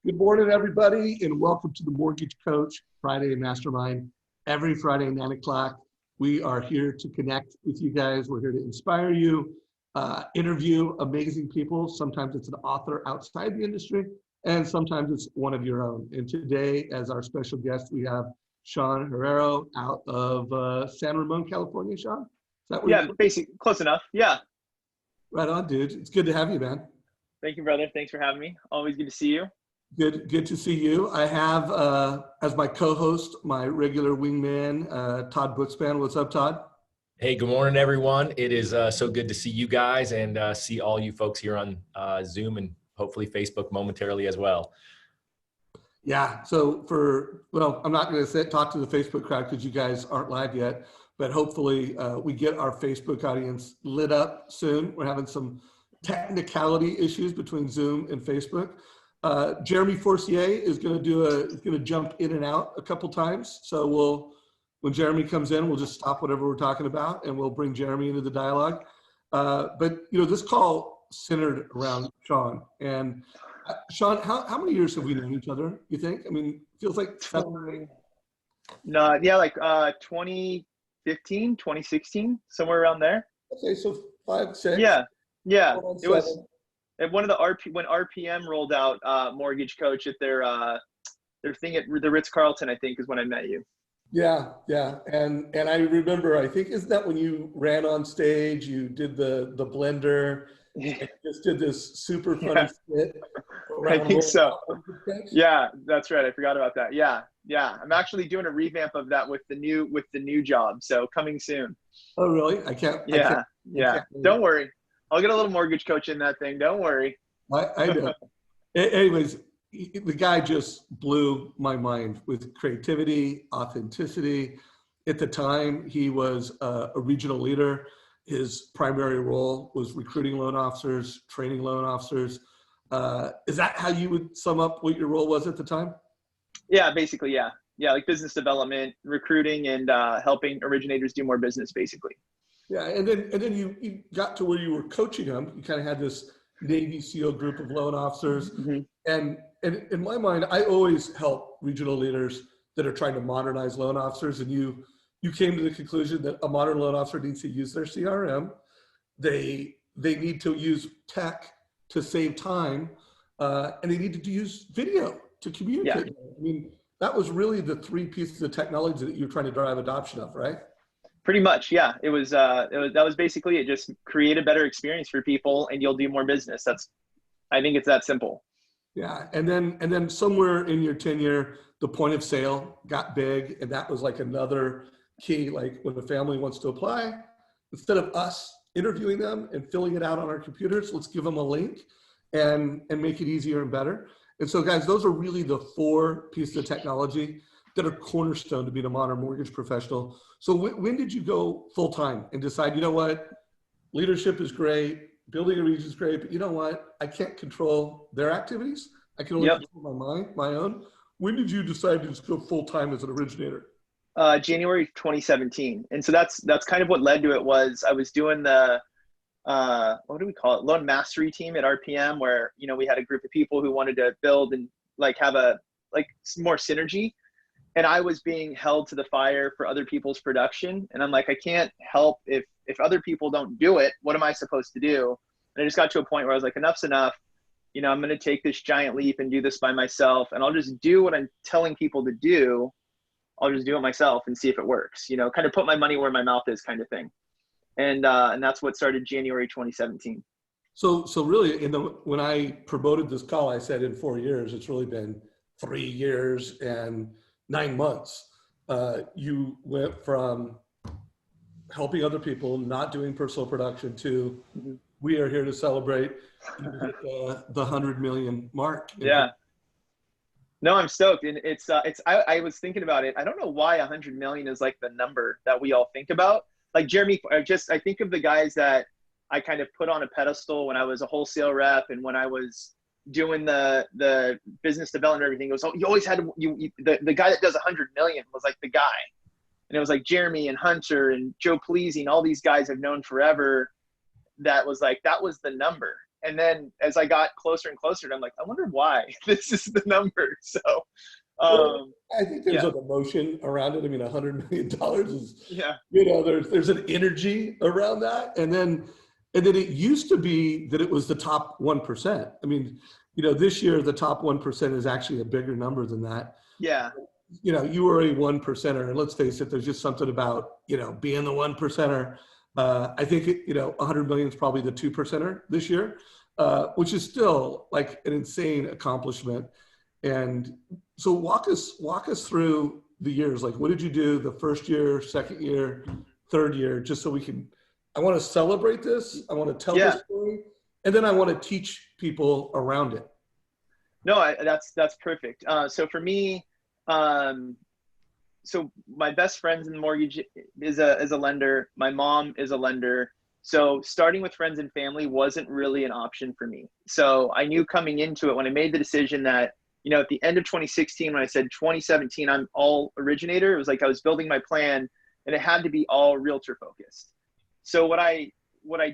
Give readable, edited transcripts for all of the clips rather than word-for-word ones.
Good morning, everybody, and welcome to the Mortgage Coach Friday Mastermind. Every Friday at 9 o'clock, we are here to connect with you guys. We're here to inspire you, interview amazing people. Sometimes it's an author outside the industry, and sometimes it's one of your own. And today, as our special guest, we have Sean Herrero out of San Ramon, California. Sean? Is that where basically close enough. Yeah. Right on, dude. It's good to have you, man. Thank you, brother. Thanks for having me. Always good to see you. Good to see you. I have as my co-host, my regular wingman, Todd Bookspan. What's up, Todd? Hey, good morning, everyone. It is so good to see you guys and see all you folks here on Zoom and hopefully Facebook momentarily as well. Yeah, so I'm not going to talk to the Facebook crowd because you guys aren't live yet, but hopefully we get our Facebook audience lit up soon. We're having some technicality issues between Zoom and Facebook. Jeremy Forcier is going to jump in and out a couple times. So when Jeremy comes in, we'll just stop whatever we're talking about and we'll bring Jeremy into the dialogue. But this call centered around Sean. And Sean, how many years have we known each other, you think? I mean, it feels like 7 or 8. No, yeah, like 2015, 2016, somewhere around there. Okay, so 5, 6. Yeah. It was at one of when RPM rolled out Mortgage Coach at their thing at the Ritz-Carlton, I think, is when I met you. Yeah. And I remember, I think, isn't that when you ran on stage, you did the blender, and just did this super funny skit? I think so. Yeah, that's right. I forgot about that. Yeah. I'm actually doing a revamp of that with the new job. So coming soon. Oh, really? I can't. Don't worry. I'll get a little mortgage coach in that thing. Don't worry. I know. Anyways, the guy just blew my mind with creativity, authenticity. At the time, he was a regional leader. His primary role was recruiting loan officers, training loan officers. Is that how you would sum up what your role was at the time? Yeah, basically, yeah. Yeah, like business development, recruiting, and helping originators do more business, basically. Yeah, and then you got to where you were coaching them. You kind of had this Navy SEAL group of loan officers. Mm-hmm. And in my mind, I always help regional leaders that are trying to modernize loan officers. And you came to the conclusion that a modern loan officer needs to use their CRM. They need to use tech to save time, and they needed to use video to communicate. Yeah. I mean, that was really the 3 pieces of technology that you're trying to drive adoption of, right? Pretty much, yeah. That was basically it. Just create a better experience for people, and you'll do more business. I think it's that simple. Yeah, and then somewhere in your tenure, the point of sale got big, and that was like another key. Like when a family wants to apply, instead of us interviewing them and filling it out on our computers, let's give them a link and make it easier and better. And so, guys, those are really the 4 pieces of technology that are cornerstone to being a modern mortgage professional. So when did you go full time and decide, you know what, leadership is great, building a region is great, but you know what, I can't control their activities. I can only control my own. When did you decide to just go full time as an originator? January 2017. And so that's kind of what led to it. Was I was doing the what do we call it, loan mastery team at RPM, where we had a group of people who wanted to build and have more synergy. And I was being held to the fire for other people's production. And I'm like, I can't help if other people don't do it. What am I supposed to do? And I just got to a point where I was like, enough's enough. I'm going to take this giant leap and do this by myself. And I'll just do what I'm telling people to do. I'll just do it myself and see if it works, kind of put my money where my mouth is kind of thing. And that's what started January 2017. So really, when I promoted this call, I said in 4 years, it's really been 3 years and 9 months. You went from helping other people, not doing personal production, to we are here to celebrate the 100 million mark. Yeah. No, I'm stoked. And I was thinking about it. I don't know why 100 million is like the number that we all think about. Like Jeremy, I think of the guys that I kind of put on a pedestal when I was a wholesale rep and when I was doing the business development and everything. It was, you always had the guy that does 100 million was like the guy. And it was like Jeremy and Hunter and Joe Pleasing, all these guys I've known forever. That was the number. And then as I got closer and closer, I'm like, I wonder why this is the number. So, I think there's an emotion around it. I mean, $100 million is, yeah, there's an energy around that. And then it used to be that it was the top 1%. I mean, this year, the top 1% is actually a bigger number than that. yeah, You were a 1%er, and let's face it, there's just something about, being the 1%er. I think, 100 million is probably the 2%er this year, which is still like an insane accomplishment. And so walk us through the years. Like, what did you do the first year, second year, third year, just so I want to celebrate this. I want to tell this story, and then I want to teach people around it. No, that's perfect. So for me, so my best friend's in the mortgage is a lender. My mom is a lender. So starting with friends and family wasn't really an option for me. So I knew coming into it when I made the decision that, at the end of 2016, when I said 2017, I'm all originator, it was like I was building my plan and it had to be all realtor focused. So what I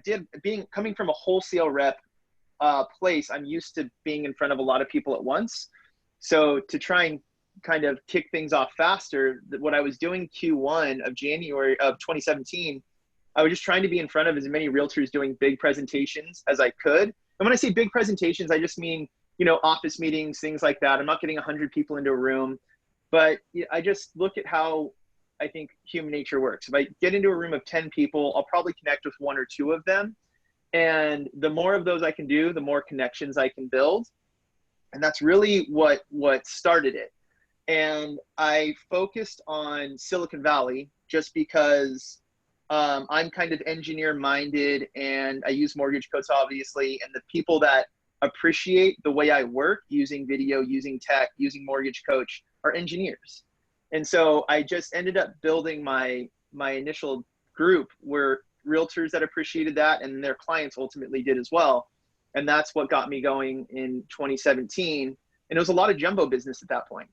did, coming from a wholesale rep place, I'm used to being in front of a lot of people at once. So to try and kind of kick things off faster, what I was doing Q1 of January of 2017, I was just trying to be in front of as many realtors doing big presentations as I could. And when I say big presentations, I just mean, office meetings, things like that. I'm not getting 100 people into a room, but I just look at how I think human nature works. If I get into a room of 10 people, I'll probably connect with one or two of them. And the more of those I can do, the more connections I can build. And that's really what started it. And I focused on Silicon Valley just because I'm kind of engineer minded and I use Mortgage Coach, obviously. And the people that appreciate the way I work using video, using tech, using Mortgage Coach are engineers. And so I just ended up building my initial group were realtors that appreciated that, and their clients ultimately did as well. And that's what got me going in 2017. And it was a lot of jumbo business at that point.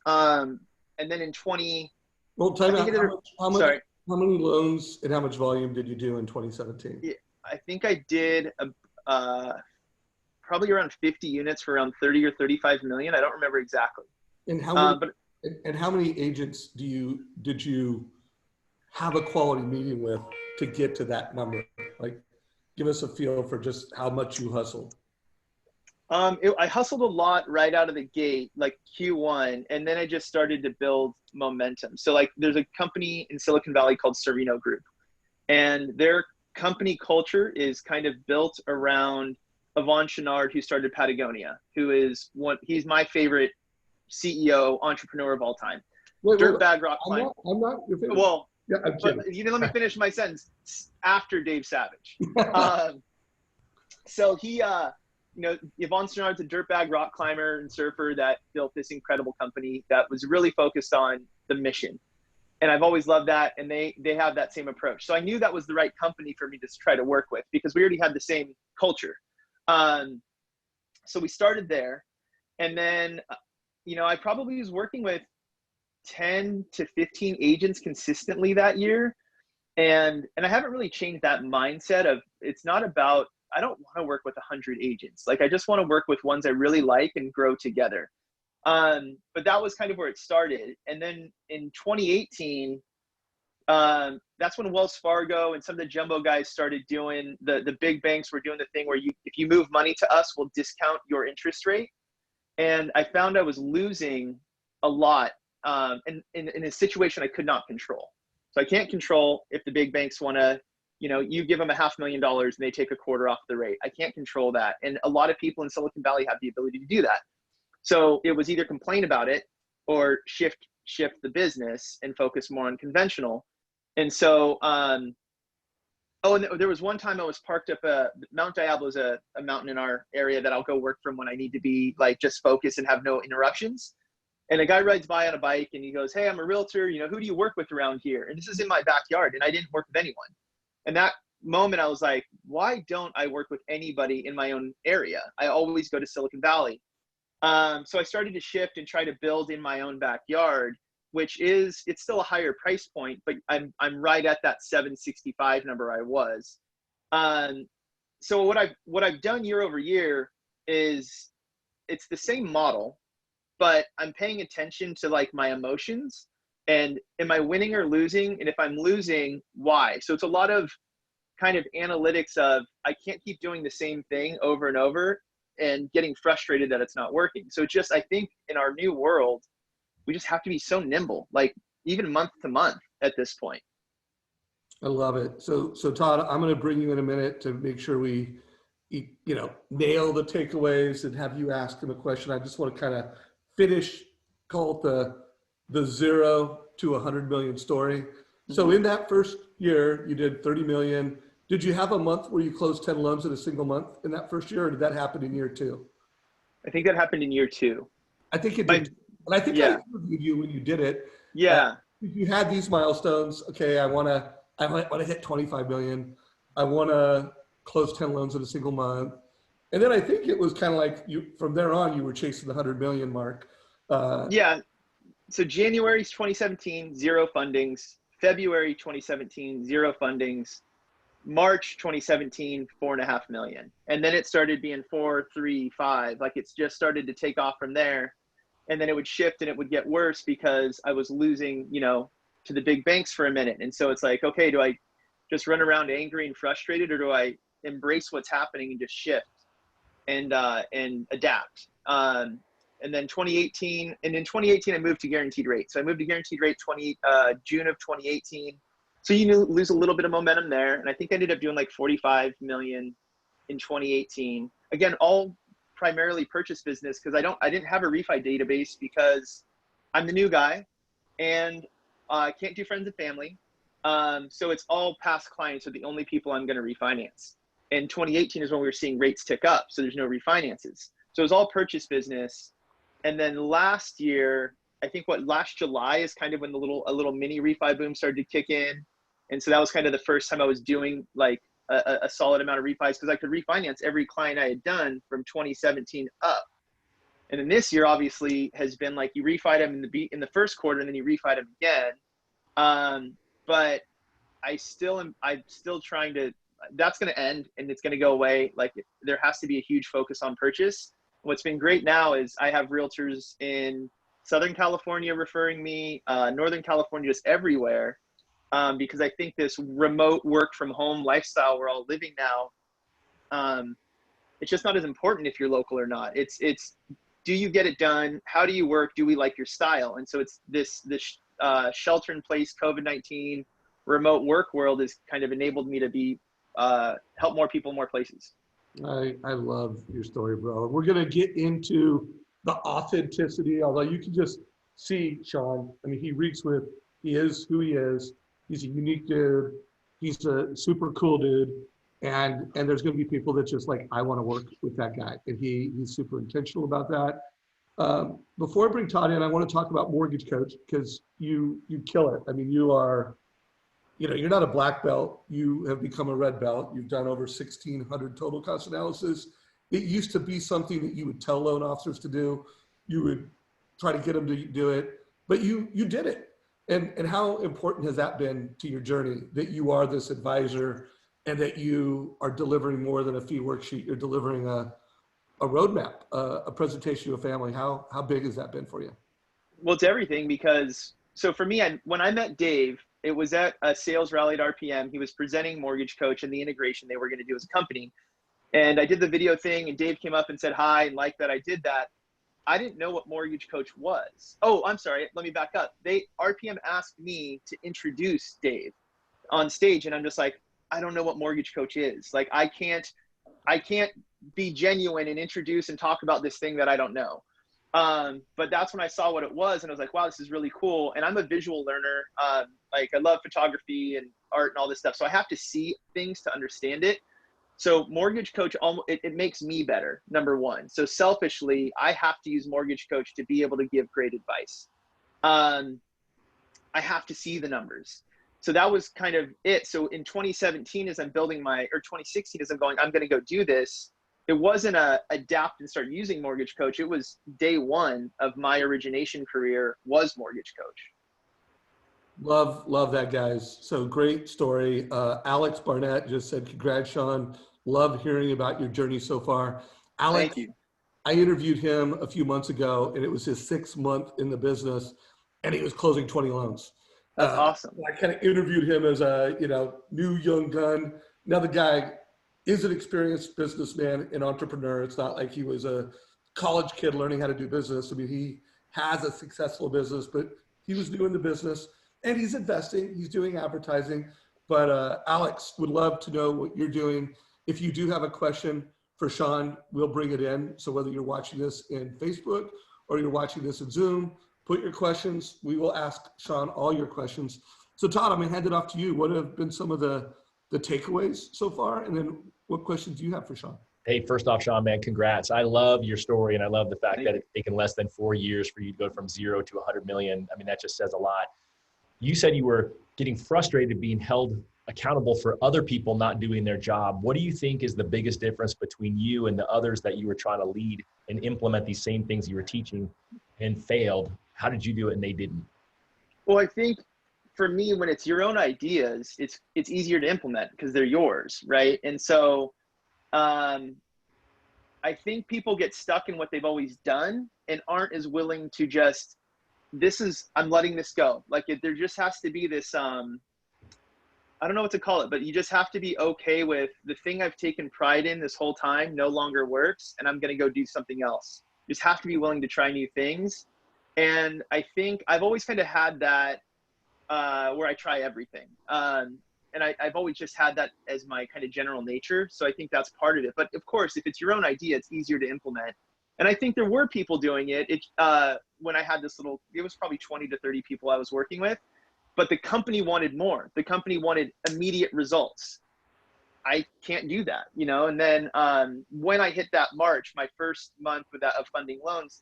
And then in 20, well, time out. How many loans and how much volume did you do in 2017? Yeah, I think I did probably around 50 units for around 30 or 35 million. I don't remember exactly. And how many agents did you have a quality meeting with to get to that number? Like, give us a feel for just how much you hustled. I hustled a lot right out of the gate, like Q1, and then I just started to build momentum. So like there's a company in Silicon Valley called Sereno Group, and their company culture is kind of built around Yvon Chouinard, who started Patagonia, he's my favorite CEO, entrepreneur of all time. Dirtbag rock climber. I'm not your favorite. Well, yeah, I'm kidding. But, let me finish my sentence. After Dave Savage. So he, Yvon Chouinard's a dirtbag rock climber and surfer that built this incredible company that was really focused on the mission. And I've always loved that. And they have that same approach. So I knew that was the right company for me to try to work with because we already had the same culture. So we started there. And then, I probably was working with 10 to 15 agents consistently that year. And I haven't really changed that mindset of, it's not about, I don't want to work with 100 agents. Like, I just want to work with ones I really like and grow together. But that was kind of where it started. And then in 2018, that's when Wells Fargo and some of the jumbo guys started doing, the big banks were doing the thing where if you move money to us, we'll discount your interest rate. And I found I was losing a lot in a situation I could not control. So I can't control if the big banks want to, you give them $500,000 and they take a quarter off the rate. I can't control that. And a lot of people in Silicon Valley have the ability to do that. So it was either complain about it or shift the business and focus more on conventional. And so, and there was one time I was parked up Mount Diablo is a mountain in our area that I'll go work from when I need to be like just focused and have no interruptions. And a guy rides by on a bike and he goes, "Hey, I'm a realtor. Who do you work with around here?" And this is in my backyard and I didn't work with anyone. And that moment I was like, why don't I work with anybody in my own area? I always go to Silicon Valley. So I started to shift and try to build in my own backyard, it's still a higher price point, but I'm right at that 765 number I was. so what I've done year over year is it's the same model, but I'm paying attention to like my emotions and am I winning or losing? And if I'm losing, why? So it's a lot of kind of analytics of I can't keep doing the same thing over and over and getting frustrated that it's not working. So just, I think in our new world, we just have to be so nimble, like even month to month at this point. I love it. So Todd, I'm going to bring you in a minute to make sure we, nail the takeaways and have you ask him a question. I just want to kind of finish, call it the 0 to 100 million story. So in that first year, you did 30 million. Did you have a month where you closed 10 loans in a single month in that first year, or did that happen in year 2? I think that happened in year 2. I think it did. And I think I interviewed you when you did it. Yeah. You had these milestones. Okay, I want to hit 25 million. I want to close 10 loans in a single month. And then I think it was kind of like from there on, you were chasing the 100 million mark. Yeah. So January 2017, 0 fundings. February 2017, 0 fundings. March 2017, 4.5 million. And then it started being 4, 3, 5. Like it's just started to take off from there. And then it would shift and it would get worse because I was losing, to the big banks for a minute. And so it's like, okay, do I just run around angry and frustrated, or do I embrace what's happening and just shift and adapt? And then 2018, and in 2018, I moved to guaranteed rate. So I moved to guaranteed rate June of 2018. So you lose a little bit of momentum there. And I think I ended up doing like 45 million in 2018. Again, all primarily purchase business, because I didn't have a refi database because I'm the new guy and I can't do friends and family. So it's all past clients are the only people I'm going to refinance. And 2018 is when we were seeing rates tick up. So there's no refinances. So it was all purchase business. And then last year, I think last July is kind of when a little mini refi boom started to kick in. And so that was kind of the first time I was doing like a solid amount of refis, because I could refinance every client I had done from 2017 up. And then this year obviously has been like you refied them in the first quarter and then you refied them again. But I'm still trying to, that's going to end and it's going to go away. Like there has to be a huge focus on purchase. What's been great now is I have realtors in Southern California referring me, Northern California, just everywhere. Because I think this remote work from home lifestyle we're all living now, it's just not as important if you're local or not. It's do you get it done? How do you work? Do we like your style? And so it's this shelter in place COVID-19 remote work world has kind of enabled me to be help more people in more places. I love your story, bro. We're gonna get into the authenticity, although you can just see Sean. I mean, he is who he is. He's a unique dude. He's a super cool dude. And there's going to be people that just like, I want to work with that guy. And he's super intentional about that. Before I bring Todd in, I want to talk about Mortgage Coach, because you kill it. I mean, you are, you're not a black belt. You have become a red belt. You've done over 1,600 total cost analysis. It used to be something that you would tell loan officers to do. You would try to get them to do it, but you did it. And how important has that been to your journey, that you are this advisor and that you are delivering more than a fee worksheet? You're delivering a roadmap, a presentation to a family. How big has that been for you? Well, it's everything, because so for me, when I met Dave, it was at a sales rally at RPM. He was presenting Mortgage Coach and the integration they were going to do as a company. And I did the video thing and Dave came up and said hi and liked that I did that. I didn't know what Mortgage Coach was. Oh, I'm sorry. Let me back up. RPM asked me to introduce Dave on stage, and I'm just like, I don't know what Mortgage Coach is. Like, I can't be genuine and introduce and talk about this thing that I don't know. But that's when I saw what it was, and I was like, wow, this is really cool. And I'm a visual learner. Like, I love photography and art and all this stuff, so I have to see things to understand it. So Mortgage Coach, it makes me better, number one. So selfishly, I have to use Mortgage Coach to be able to give great advice. I have to see the numbers. So that was kind of it. So in 2017, as I'm building or 2016, as I'm going to go do this, it wasn't adapt and start using Mortgage Coach. It was day one of my origination career was Mortgage Coach. Love that, guys. So great story. Alex Barnett just said, congrats, Sean. Love hearing about your journey so far. Alex, Thank you. I interviewed him a few months ago, and it was his 6th month in the business, and he was closing 20 loans. That's awesome. I kind of interviewed him as a, new young gun. Now the guy is an experienced businessman and entrepreneur. It's not like he was a college kid learning how to do business. I mean, he has a successful business, but he was new in the business, and he's investing, he's doing advertising. But Alex, would love to know what you're doing. If you do have a question for Sean, we'll bring it in. So whether you're watching this in Facebook or you're watching this in Zoom, put your questions. We will ask Sean all your questions. So Todd, I'm gonna hand it off to you. What have been some of the takeaways so far? And then what questions do you have for Sean? Hey, first off, Sean, man, congrats. I love your story, and I love the fact that it's taken less than 4 years for you to go from 0 to 100 million. I mean, that just says a lot. You said you were getting frustrated being held accountable for other people not doing their job. What do you think is the biggest difference between you and the others that you were trying to lead and implement these same things you were teaching and failed? How did you do it and they didn't? Well, I think for me, when it's your own ideas, it's easier to implement because they're yours, right? And so I think people get stuck in what they've always done and aren't as willing to just, I'm letting this go. Like there just has to be this, I don't know what to call it, but you just have to be okay with the thing I've taken pride in this whole time no longer works, and I'm going to go do something else. You just have to be willing to try new things. And I think I've always kind of had that where I try everything. And I've always just had that as my kind of general nature. So I think that's part of it. But of course, if it's your own idea, it's easier to implement. And I think there were people doing it. When I had it was probably 20 to 30 people I was working with, but the company wanted more. The company wanted immediate results. I can't do that, And then when I hit that March, my first month of funding loans,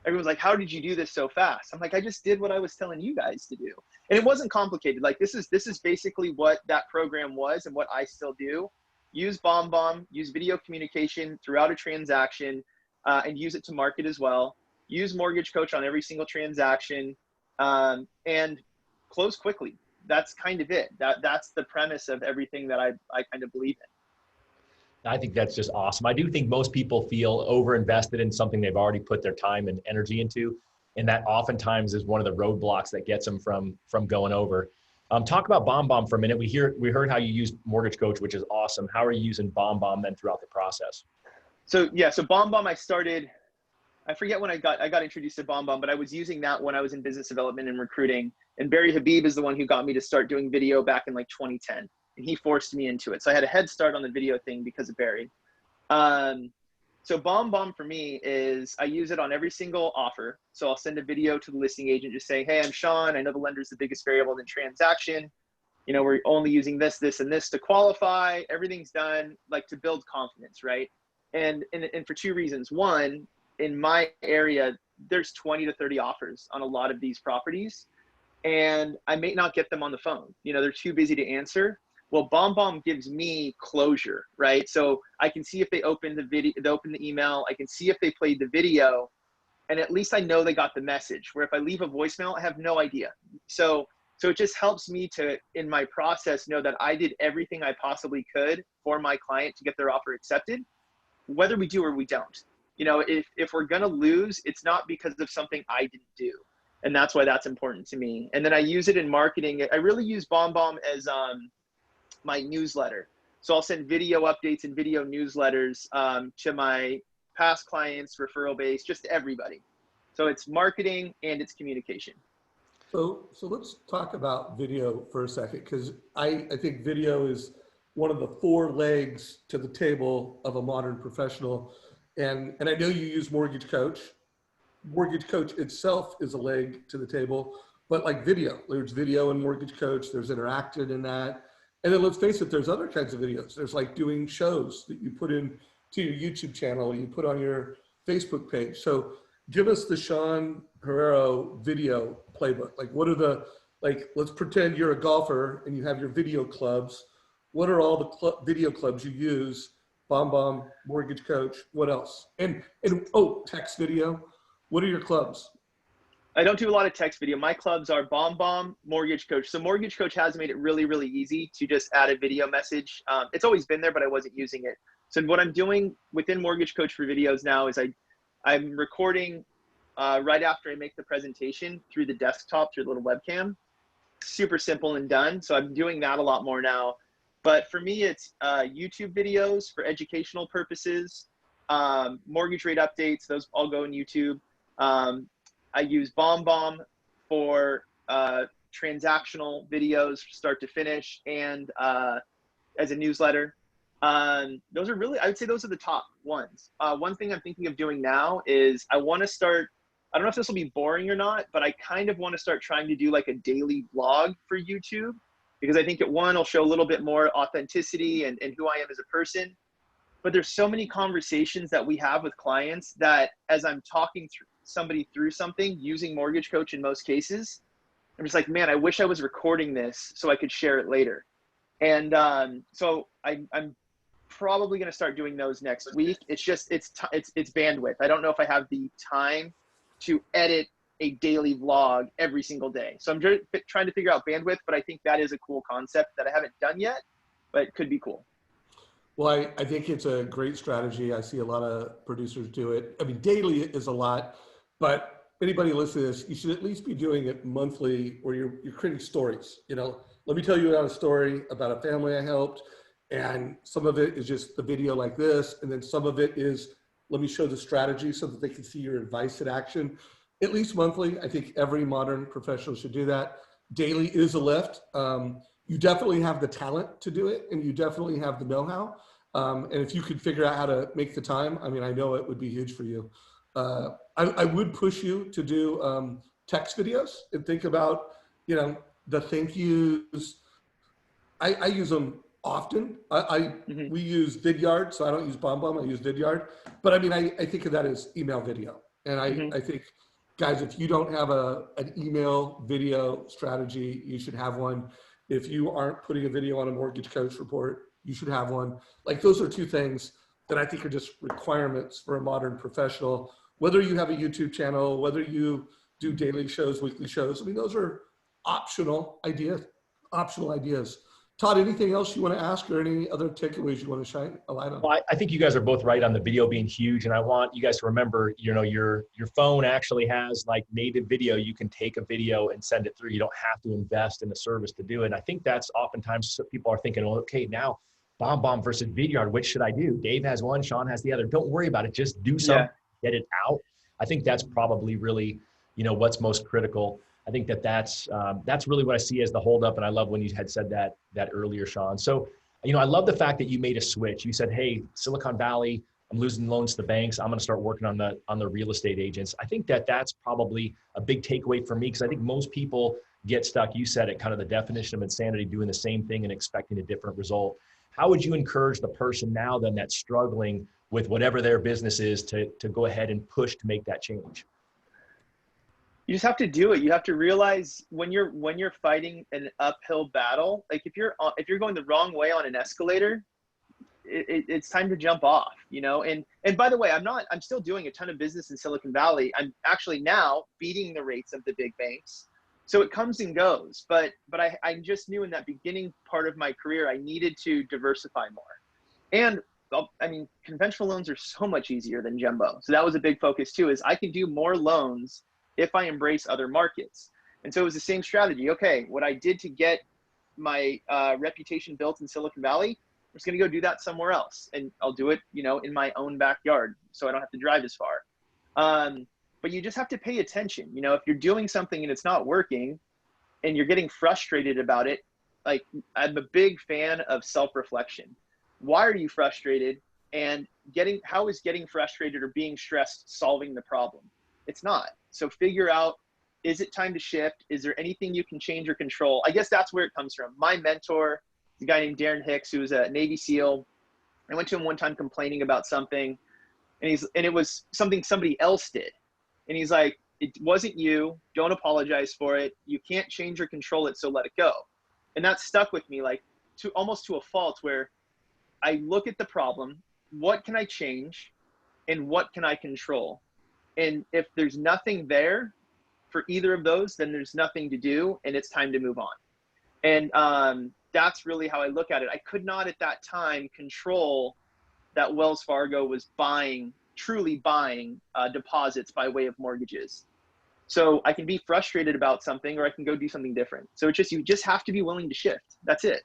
everyone's like, how did you do this so fast? I'm like, I just did what I was telling you guys to do. And it wasn't complicated. Like this is basically what that program was and what I still do. Use BombBomb, use video communication throughout a transaction, and use it to market as well. Use Mortgage Coach on every single transaction, and close quickly. That's kind of it. That's the premise of everything that I kind of believe in. I think that's just awesome. I do think most people feel over-invested in something they've already put their time and energy into. And that oftentimes is one of the roadblocks that gets them from going over. Talk about BombBomb for a minute. We heard how you use Mortgage Coach, which is awesome. How are you using BombBomb then throughout the process? So BombBomb I forget when I got introduced to BombBomb, but I was using that when I was in business development and recruiting. And Barry Habib is the one who got me to start doing video back in like 2010. And he forced me into it. So I had a head start on the video thing because of Barry. So BombBomb for me is I use it on every single offer. So I'll send a video to the listing agent just saying, hey, I'm Sean. I know the lender is the biggest variable in the transaction. We're only using this, this, and this to qualify. Everything's done like to build confidence, right? And for two reasons. One, in my area, there's 20 to 30 offers on a lot of these properties. And I may not get them on the phone. They're too busy to answer. Well, BombBomb gives me closure, right? So I can see if they opened the email. I can see if they played the video, and at least I know they got the message. Where if I leave a voicemail, I have no idea. So it just helps me to, in my process, know that I did everything I possibly could for my client to get their offer accepted, whether we do or we don't. If we're gonna lose, it's not because of something I didn't do, and that's why that's important to me. And then I use it in marketing. I really use BombBomb as my newsletter. So I'll send video updates and video newsletters to my past clients, referral base, just everybody. So it's marketing and it's communication. So let's talk about video for a second, because I think video is one of the 4 legs to the table of a modern professional. And I know you use Mortgage Coach. Mortgage Coach itself is a leg to the table, but like video, there's video in Mortgage Coach, there's interactive in that. And then let's face it, there's other kinds of videos. There's like doing shows that you put in to your YouTube channel, you put on your Facebook page. So give us the Sean Herrero video playbook. Like what are let's pretend you're a golfer and you have your video clubs. What are all the video clubs you use? BombBomb, Mortgage Coach, what else? And text video. What are your clubs? I don't do a lot of text video. My clubs are Bomb Bomb, Mortgage Coach. So Mortgage Coach has made it really, really easy to just add a video message. It's always been there, but I wasn't using it. So what I'm doing within Mortgage Coach for videos now is I'm recording right after I make the presentation through the desktop, through the little webcam. Super simple and done. So I'm doing that a lot more now. But for me, it's YouTube videos for educational purposes, mortgage rate updates. Those all go in YouTube. I use Bomb Bomb for transactional videos, start to finish, and as a newsletter. Those are really, I would say those are the top ones. One thing I'm thinking of doing now is I want to start, I don't know if this will be boring or not, but I kind of want to start trying to do like a daily vlog for YouTube, because I think it'll show a little bit more authenticity and who I am as a person. But there's so many conversations that we have with clients that as I'm talking somebody through something using Mortgage Coach in most cases, I'm just like, man, I wish I was recording this so I could share it later. And so I'm probably going to start doing those next week. It's just, it's bandwidth. I don't know if I have the time to edit a daily vlog every single day. So I'm just trying to figure out bandwidth, but I think that is a cool concept that I haven't done yet, but it could be cool. Well, I think it's a great strategy. I see a lot of producers do it. I mean, daily is a lot, but anybody listening to this, you should at least be doing it monthly, where you're creating stories. You know, let me tell you about a story about a family I helped, and some of it is just the video like this, and then some of it is, let me show the strategy so that they can see your advice in action. At least monthly. I think every modern professional should do that. Daily is a lift. You definitely have the talent to do it, and you definitely have the know-how. And if you could figure out how to make the time, I mean, I know it would be huge for you. I would push you to do text videos and think about, you know, the thank yous. I use them often. We use Vidyard, so I don't use BombBomb, I use Vidyard. But I mean, I think of that as email video. And I think, guys, if you don't have an email video strategy, you should have one. If you aren't putting a video on a Mortgage Coach report, you should have one. Like, those are two things that I think are just requirements for a modern professional. Whether you have a YouTube channel, whether you do daily shows, weekly shows, I mean, those are optional ideas. Todd, anything else you want to ask, or any other takeaways you want to shine a light on? Well, I think you guys are both right on the video being huge. And I want you guys to remember, you know, your phone actually has like native video. You can take a video and send it through. You don't have to invest in the service to do it. And I think that's oftentimes people are thinking, well, okay, now BombBomb versus Vidyard, which should I do? Dave has one, Sean has the other. Don't worry about it. Just do something, get it out. I think that's probably really, you know, what's most critical. I think that's really what I see as the holdup. And I love when you had said that earlier, Sean. So, you know, I love the fact that you made a switch. You said, hey, Silicon Valley, I'm losing loans to the banks. I'm going to start working on the real estate agents. I think that's probably a big takeaway for me, because I think most people get stuck. You said it, kind of the definition of insanity, doing the same thing and expecting a different result. How would you encourage the person now then that's struggling with whatever their business is to go ahead and push to make that change? You just have to do it. You have to realize when you're fighting an uphill battle, like if you're going the wrong way on an escalator, it's time to jump off, you know? And by the way, I'm still doing a ton of business in Silicon Valley. I'm actually now beating the rates of the big banks. So it comes and goes, but I just knew in that beginning part of my career, I needed to diversify more. And I mean, conventional loans are so much easier than jumbo. So that was a big focus too, is I can do more loans if I embrace other markets. And so it was the same strategy. Okay, what I did to get my reputation built in Silicon Valley, I'm just going to go do that somewhere else. And I'll do it, you know, in my own backyard, so I don't have to drive as far. But you just have to pay attention. You know, if you're doing something and it's not working and you're getting frustrated about it, like, I'm a big fan of self-reflection. Why are you frustrated? And how is getting frustrated or being stressed solving the problem? It's not. So figure out, is it time to shift? Is there anything you can change or control? I guess that's where it comes from. My mentor, a guy named Darren Hicks, who was a Navy SEAL. I went to him one time complaining about something, and it was something somebody else did. And he's like, it wasn't you. Don't apologize for it. You can't change or control it, so let it go. And that stuck with me, like, almost to a fault, where I look at the problem, what can I change and what can I control? And if there's nothing there, for either of those, then there's nothing to do and it's time to move on. And that's really how I look at it. I could not at that time control that Wells Fargo was truly buying deposits by way of mortgages. So I can be frustrated about something, or I can go do something different. So it's just, you just have to be willing to shift. That's it.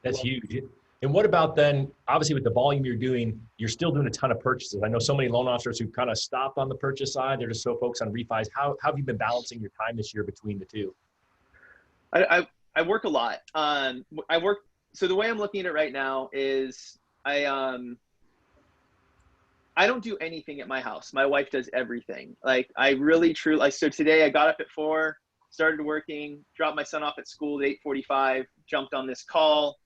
That's huge. And what about then, obviously with the volume you're doing, you're still doing a ton of purchases. I know so many loan officers who kind of stopped on the purchase side. They're just so focused on refis. How have you been balancing your time this year between the two? I work a lot. So the way I'm looking at it right now is I don't do anything at my house. My wife does everything. Like I really, truly, so today I got up at 4, started working, dropped my son off at school at 8:45, jumped on this call.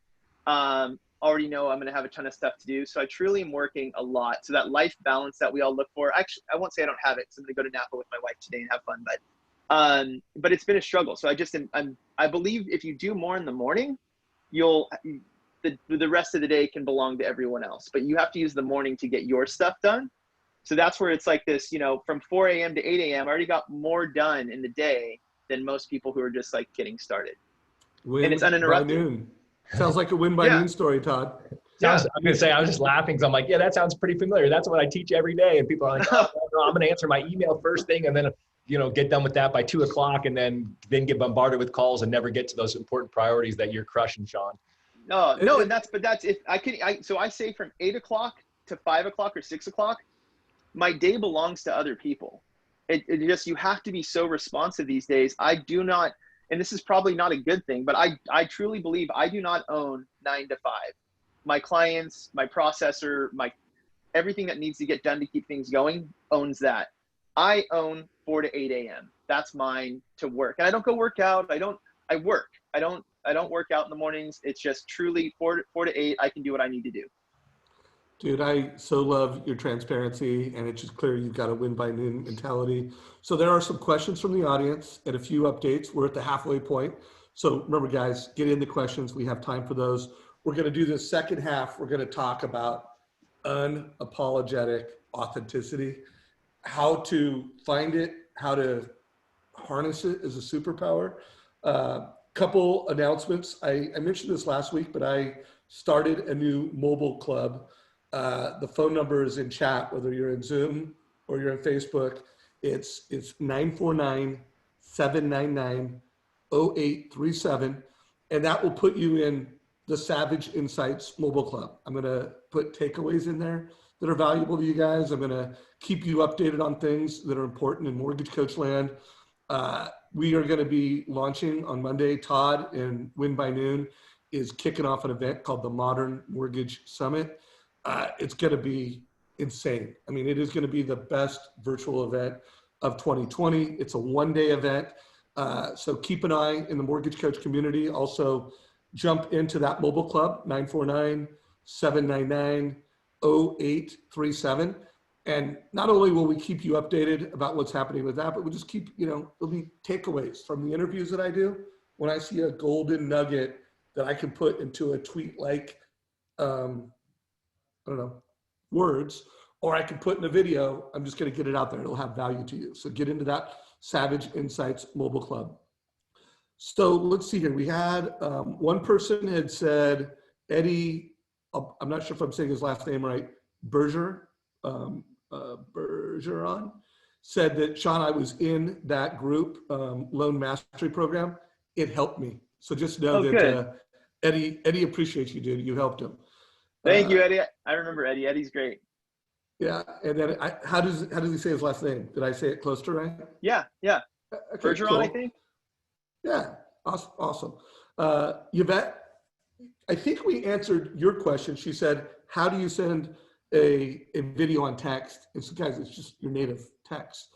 Already know I'm going to have a ton of stuff to do. So I truly am working a lot. So that life balance that we all look for, actually, I won't say I don't have it because I'm going to go to Napa with my wife today and have fun, but it's been a struggle. So I believe if you do more in the morning, the rest of the day can belong to everyone else, but you have to use the morning to get your stuff done. So that's where it's like this, from 4 a.m. to 8 a.m., I already got more done in the day than most people who are just like getting started. Win and it's uninterrupted. by noon. Sounds like a win by noon story, Todd. I'm going to say, I was just laughing. So I'm like, yeah, that sounds pretty familiar. That's what I teach every day. And people are like, oh, no, I'm going to answer my email first thing. And then, get done with that by 2 o'clock and then get bombarded with calls and never get to those important priorities that you're crushing, Sean. No, and that's if so I say from 8 o'clock to 5 o'clock or 6 o'clock, my day belongs to other people. It just, you have to be so responsive these days. I do not, and this is probably not a good thing, but I truly believe I do not own 9 to 5. My clients, my processor, everything that needs to get done to keep things going owns that. I own 4 to 8 a.m. That's mine to work. And I don't go work out. I work. I don't work out in the mornings. It's just truly 4 to 8. I can do what I need to do. Dude, I so love your transparency, and it's just clear you've got a win by noon mentality. So there are some questions from the audience and a few updates. We're at the halfway point. So remember, guys, get in the questions. We have time for those. We're going to do the second half. We're going to talk about unapologetic authenticity, how to find it, how to harness it as a superpower. Couple announcements. I mentioned this last week, but I started a new mobile club. The phone number is in chat, whether you're in Zoom or you're in Facebook. It's 949-799-0837. And that will put you in the Savage Insights mobile club. I'm going to put takeaways in there that are valuable to you guys. I'm going to keep you updated on things that are important in mortgage coach land. We are going to be launching on Monday. Todd and Win by Noon is kicking off an event called the Modern Mortgage Summit. It's going to be insane. I mean, it is going to be the best virtual event of 2020. It's a one-day event. So keep an eye in the mortgage coach community. Also jump into that mobile club, 949-799-0837. And not only will we keep you updated about what's happening with that, but we'll just keep, there'll be takeaways from the interviews that I do. When I see a golden nugget that I can put into a tweet like, words, or I can put in a video, I'm just going to get it out there. It'll have value to you. So get into that Savage Insights mobile club. So let's see here. We had one person had said, Eddie, I'm not sure if I'm saying his last name right, Bergeron, said that, Sean, I was in that group, Loan Mastery Program. It helped me. So just know that Eddie appreciates you, dude. You helped him. Thank you, Eddie. I remember Eddie. Eddie's great. Yeah, and then how does he say his last name? Did I say it close to right? Yeah. Okay, Bergeron, cool. I think. Yeah, awesome. Yvette, I think we answered your question. She said, how do you send a video on text? And so guys, it's just your native text.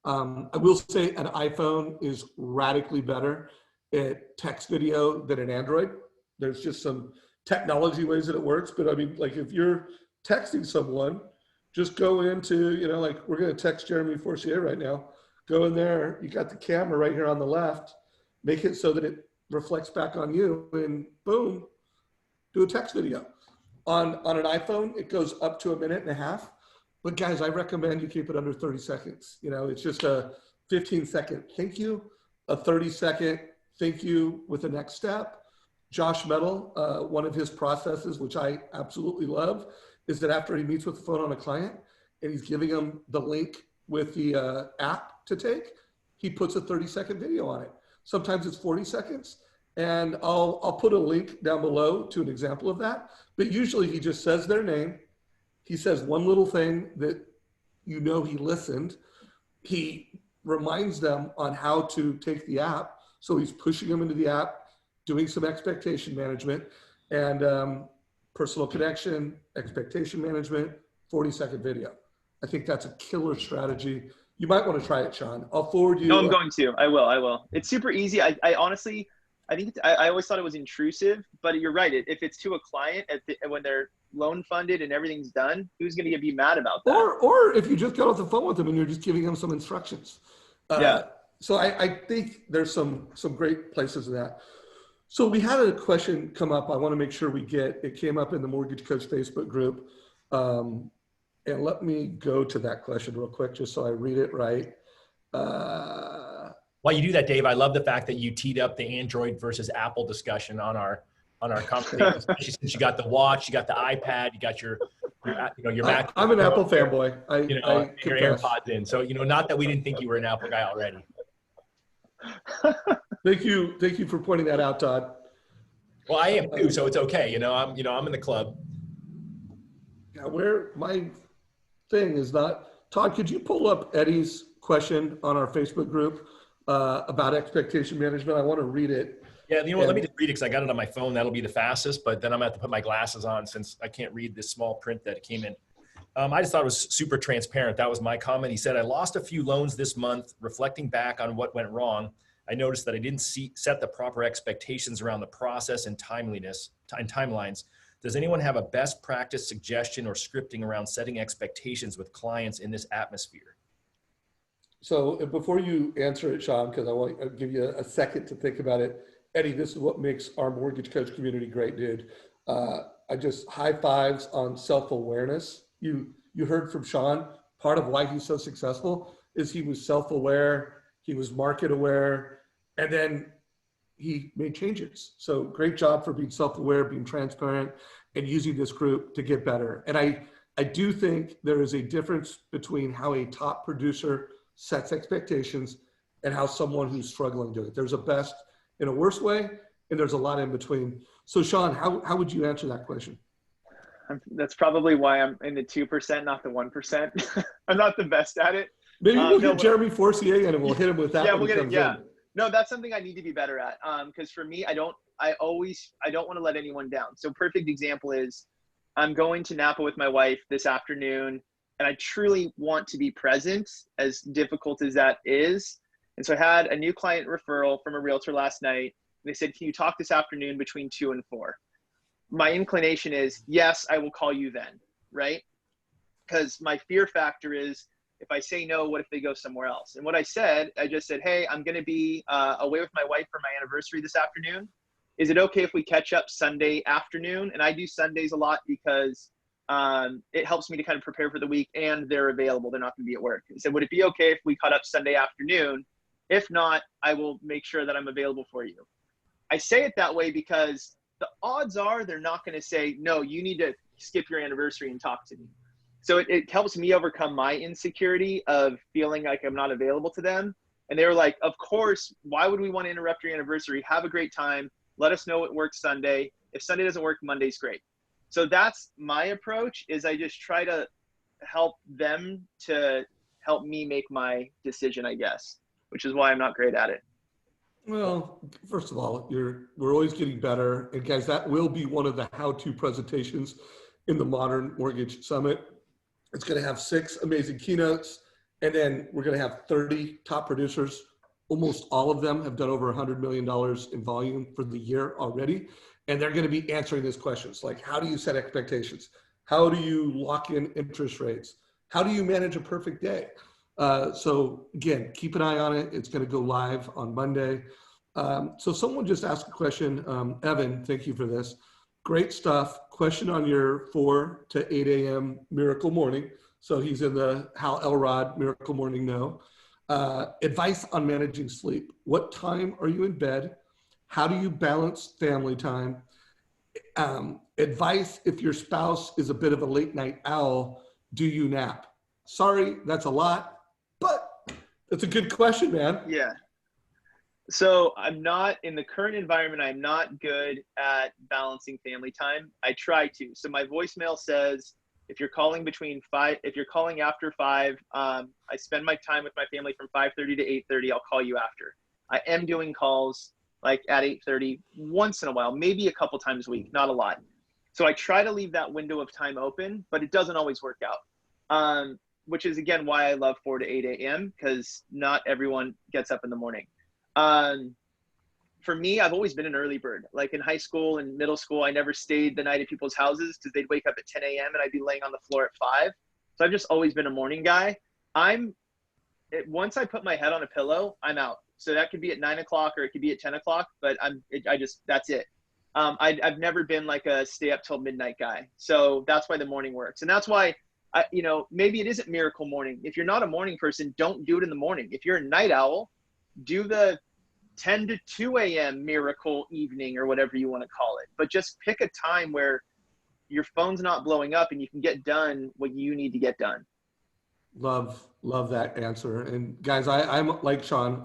I will say an iPhone is radically better at text video than an Android. There's just some technology ways that it works, but I mean, like if you're texting someone, just go into, like we're going to text Jeremy Forcier right now. Go in there, you got the camera right here on the left, make it so that it reflects back on you, and boom, do a text video. On an iPhone, it goes up to 1.5 minutes. But guys, I recommend you keep it under 30 seconds. It's just a 15-second thank you, a 30-second thank you with the next step. Josh Metal, one of his processes, which I absolutely love, is that after he meets with the phone on a client and he's giving them the link with the app to take, he puts a 30-second video on it. Sometimes it's 40 seconds. And I'll put a link down below to an example of that. But usually he just says their name. He says one little thing that he listened. He reminds them on how to take the app. So he's pushing them into the app, doing some expectation management, and personal connection, expectation management, 40-second video. I think that's a killer strategy. You might want to try it, Sean. I'll forward you. No, I'm going to. I will. It's super easy. I honestly, I always thought it was intrusive, but you're right. If it's to a client when they're loan funded and everything's done, who's going to be mad about that? Or if you just got off the phone with them and you're just giving them some instructions. Yeah. So I think there's some great places in that. So we had a question come up. I want to make sure we get, it came up in the Mortgage Coach Facebook group. And let me go to that question real quick, just so I read it right. While you do that, Dave, I love the fact that you teed up the Android versus Apple discussion on our conversation, especially since you got the watch, you got the iPad, you got your Mac. I'm an Apple fanboy. I your AirPods in. So, not that we didn't think you were an Apple guy already. Thank you for pointing that out, Todd. Well, I am too, so it's okay. I'm in the club. Yeah, where my thing is not, Todd, could you pull up Eddie's question on our Facebook group about expectation management? I want to read it. Yeah, let me just read it because I got it on my phone. That'll be the fastest, but then I'm going to have to put my glasses on since I can't read this small print that came in. I just thought it was super transparent. That was my comment. He said, I lost a few loans this month. Reflecting back on what went wrong, I noticed that I didn't set the proper expectations around the process and timelines. Does anyone have a best practice suggestion or scripting around setting expectations with clients in this atmosphere? So before you answer it, Sean, because I'll give you a second to think about it. Eddie, this is what makes our Mortgage Coach community great, dude. I just high fives on self-awareness. You heard from Sean, part of why he's so successful is he was self-aware, he was market aware, and then he made changes. So great job for being self-aware, being transparent, and using this group to get better. And I do think there is a difference between how a top producer sets expectations and how someone who's struggling do it. There's a best in a worse way, and there's a lot in between. So Sean, how would you answer that question? That's probably why I'm in the 2%, not the 1%. I'm not the best at it. Maybe we'll get Jeremy Forcier in and we'll hit him with that. Yeah, we'll get it. Yeah. No, that's something I need to be better at. Because for me, I don't want to let anyone down. So perfect example is I'm going to Napa with my wife this afternoon, and I truly want to be present, as difficult as that is. And so I had a new client referral from a realtor last night. They said, can you talk this afternoon between 2 and 4? My inclination is, yes, I will call you then, right? Because my fear factor is, if I say no, what if they go somewhere else? And what I just said, hey, I'm going to be away with my wife for my anniversary this afternoon. Is it okay if we catch up Sunday afternoon? And I do Sundays a lot because it helps me to kind of prepare for the week, and they're available. They're not going to be at work. I said, would it be okay if we caught up Sunday afternoon? If not, I will make sure that I'm available for you. I say it that way because the odds are they're not going to say, no, you need to skip your anniversary and talk to me. So it helps me overcome my insecurity of feeling like I'm not available to them. And they were like, of course, why would we want to interrupt your anniversary? Have a great time. Let us know what works Sunday. If Sunday doesn't work, Monday's great. So that's my approach, is I just try to help them to help me make my decision, I guess, which is why I'm not great at it. Well, first of all, we're always getting better. And guys, that will be one of the how-to presentations in the Modern Mortgage Summit. It's going to have 6 amazing keynotes, and then we're going to have 30 top producers. Almost all of them have done over $100 million in volume for the year already. And they're going to be answering these questions, like how do you set expectations? How do you lock in interest rates? How do you manage a perfect day? So again, keep an eye on it. It's going to go live on Monday. So someone just asked a question. Evan, thank you for this. Great stuff. Question on your 4 to 8 a.m. Miracle Morning. So he's in the Hal Elrod Miracle Morning No. Advice on managing sleep. What time are you in bed? How do you balance family time? Advice if your spouse is a bit of a late night owl, do you nap? Sorry, that's a lot, but that's a good question, man. Yeah. So I'm not in the current environment. I'm not good at balancing family time. I try to. So my voicemail says, if you're calling if you're calling after 5, I spend my time with my family from 5:30 to 8:30. I'll call you after. I am doing calls like at 8:30 once in a while, maybe a couple times a week, not a lot. So I try to leave that window of time open, but it doesn't always work out. Which is again why I love 4 to 8 a.m. because not everyone gets up in the morning. For me, I've always been an early bird. Like in high school and middle school, I never stayed the night at people's houses because they'd wake up at 10 a.m. and I'd be laying on the floor at 5. So I've just always been a morning guy. Once I put my head on a pillow, I'm out. So that could be at 9 o'clock or it could be at 10 o'clock, but that's it. I've never been like a stay up till midnight guy. So that's why the morning works. And that's why maybe it isn't miracle morning. If you're not a morning person, don't do it in the morning. If you're a night owl, do the 10 to 2 a.m. miracle evening or whatever you want to call it. But just pick a time where your phone's not blowing up and you can get done what you need to get done. Love that answer. And guys, I'm like Sean,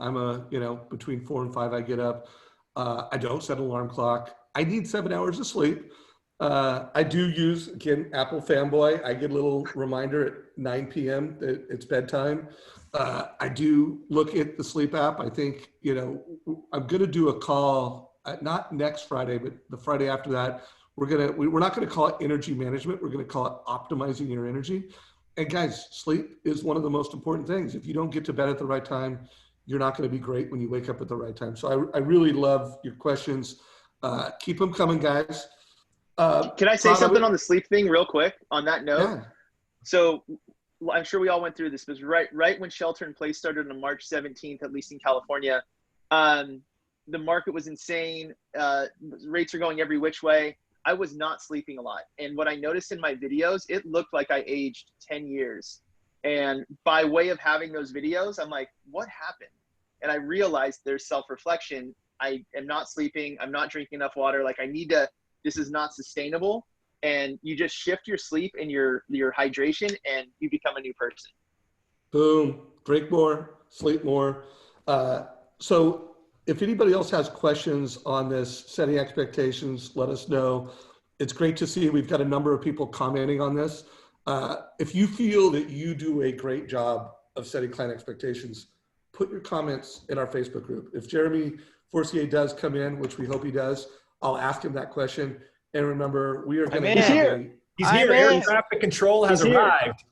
between 4 and 5, I get up. I don't set an alarm clock. I need 7 hours of sleep. I do use, again, Apple fanboy. I get a little reminder at 9 p.m. that it's bedtime. I do look at the sleep app. I think, I'm going to do a call, not next Friday, but the Friday after that. We're not going to call it energy management. We're going to call it optimizing your energy. And guys, sleep is one of the most important things. If you don't get to bed at the right time, you're not going to be great when you wake up at the right time. So I really love your questions. Keep them coming, guys. Can I say something on the sleep thing real quick on that note? Yeah. So I'm sure we all went through this, but right when shelter in place started on March 17th, at least in California, the market was insane. Rates are going every which way. I was not sleeping a lot. And what I noticed in my videos, it looked like I aged 10 years. And by way of having those videos, I'm like, what happened? And I realized there's self-reflection. I am not sleeping. I'm not drinking enough water. Like this is not sustainable. And you just shift your sleep and your hydration and you become a new person. Boom. Drink more, sleep more. So if anybody else has questions on this, setting expectations, let us know. It's great to see we've got a number of people commenting on this. If you feel that you do a great job of setting client expectations, put your comments in our Facebook group. If Jeremy Forcier does come in, which we hope he does, I'll ask him that question. And remember, we are going to He's here. Air traffic control has arrived.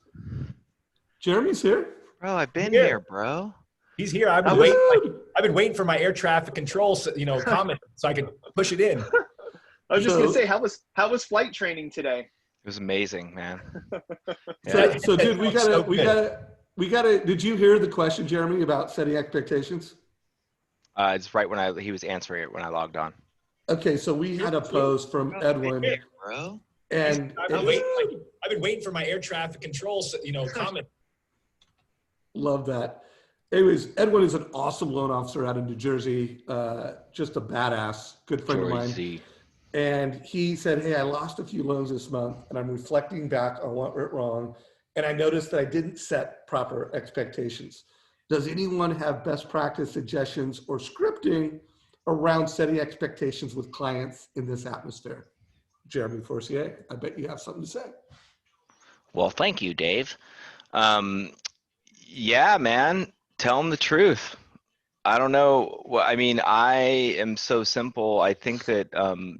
Jeremy's here. Bro, I've been here, bro. He's here. I've been waiting for my air traffic control, comment so I can push it in. I was just gonna say, how was flight training today? It was amazing, man. So dude, we gotta. Did you hear the question, Jeremy, about setting expectations? It's right when he was answering it when I logged on. Okay, so we had a post from Edwin, bro. And I've been waiting for my air traffic control, comment. Love that. Anyways, Edwin is an awesome loan officer out of New Jersey, just a badass, good friend of mine. And he said, hey, I lost a few loans this month and I'm reflecting back on what went wrong. And I noticed that I didn't set proper expectations. Does anyone have best practice suggestions or scripting around setting expectations with clients in this atmosphere? Jeremy Forcier, I bet you have something to say. Well, thank you, Dave. Yeah, man. Tell them the truth. I don't know. I mean, I am so simple. I think that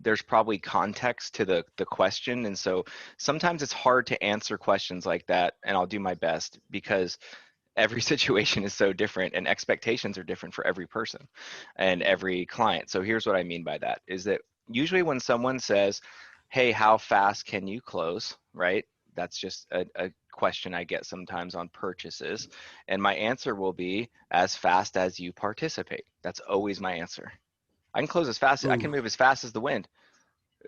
there's probably context to the question. And so sometimes it's hard to answer questions like that. And I'll do my best because every situation is so different and expectations are different for every person and every client. So here's what I mean by that is that usually when someone says, hey, how fast can you close, right? That's just a question I get sometimes on purchases. And my answer will be as fast as you participate. That's always my answer. I can close as fast, I can move as fast as the wind.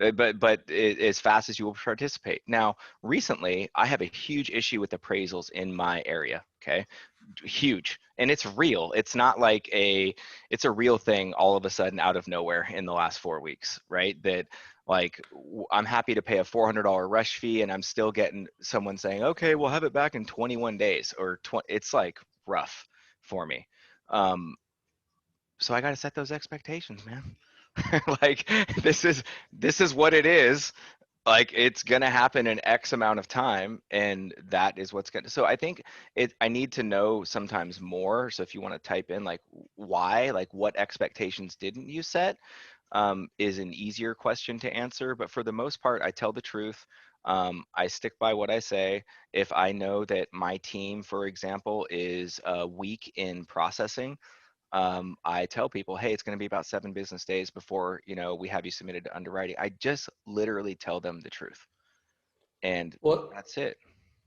as fast as you will participate. Now, recently, I have a huge issue with appraisals in my area. Okay, huge, and it's real. It's not like it's a real thing all of a sudden out of nowhere in the last 4 weeks, right? That like I'm happy to pay a $400 rush fee, and I'm still getting someone saying, "Okay, we'll have it back in 21 days," or 20. It's like rough for me. So I got to set those expectations, man. Like this is what it is. Like it's gonna happen in X amount of time, and that is what's gonna. So I think I need to know sometimes more. So if you want to type in like why, like what expectations didn't you set, is an easier question to answer. But for the most part, I tell the truth. I stick by what I say. If I know that my team, for example, is weak in processing, I tell people, hey, it's going to be about 7 business days before, we have you submitted to underwriting. I just literally tell them the truth, and Well, that's it.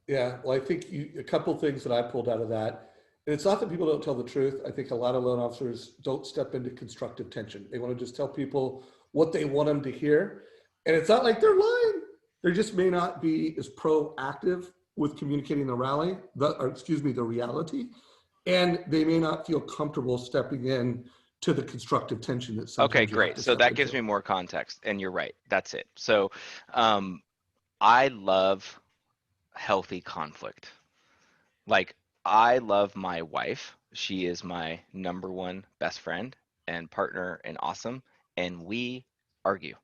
yeah. Well, I think a couple things that I pulled out of that, and it's not that people don't tell the truth. I think a lot of loan officers don't step into constructive tension. They want to just tell people what they want them to hear. And it's not like they're lying. They just may not be as proactive with communicating the the reality. And they may not feel comfortable stepping in to the constructive tension that Okay, sometimes you have great. to So step that gives into. me more context, and you're right. That's it. So I love healthy conflict. Like, I love my wife. She is my number one best friend and partner and awesome. And we argue.